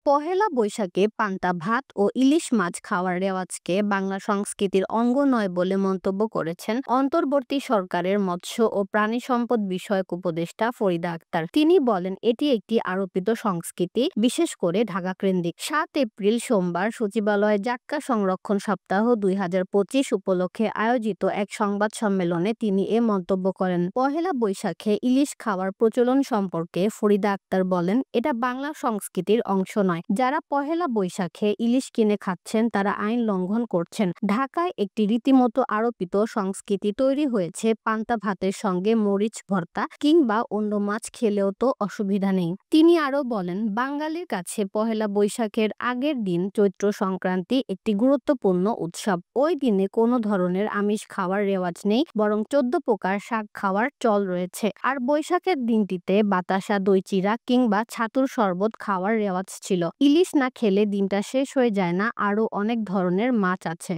পহেলা বৈশাখে পান্তা ভাত ও ইলিশ মাছ খাওয়ার রেওয়াজকে বাংলা সংস্কৃতির অঙ্গ নয় বলে মন্তব্য করেছেন অন্তর্বর্তী সরকারের মৎস্য ও প্রাণী সম্পদ বিষয়ক উপদেষ্টা ফরিদা আক্তার। তিনি বলেন, এটি একটি আরোপিত সংস্কৃতি, বিশেষ করে ঢাকা কেন্দ্রিক। ৭ এপ্রিল সোমবার সচিবালয়ে জাটকা সংরক্ষণ সপ্তাহ ২০২৫ উপলক্ষে আয়োজিত এক সংবাদ সম্মেলনে তিনি এ মন্তব্য করেন। পহেলা বৈশাখে ইলিশ খাওয়ার প্রচলন সম্পর্কে ফরিদা আক্তার বলেন, এটা বাংলা সংস্কৃতির অংশ নয়। যারা পহেলা বৈশাখে ইলিশ কিনে খাচ্ছেন তারা আইন লঙ্ঘন করছেন। ঢাকায় একটি রীতিমতো আরোপিত সংস্কৃতি তৈরি হয়েছে। পান্তা ভাতের সঙ্গে মরিচ ভর্তা কিংবা অন্য মাছ খেলেও তো অসুবিধা নেই। তিনি আরো বলেন, বাঙালির কাছে পহেলা বৈশাখের আগের দিন চৈত্র সংক্রান্তি একটি গুরুত্বপূর্ণ উৎসব। ওই দিনে কোনো ধরনের আমিষ খাওয়ার রেওয়াজ নেই, বরং ১৪ প্রকার শাক খাওয়ার চল রয়েছে। আর বৈশাখের দিনটিতে বাতাসা, দই চিড়া কিংবা ছাতুর শরবত খাওয়ার রেওয়াজ ছিল। ইলিশ না খেলে দিনটা শেষ হয়ে যায় না। আরো অনেক ধরনের মাছ আছে।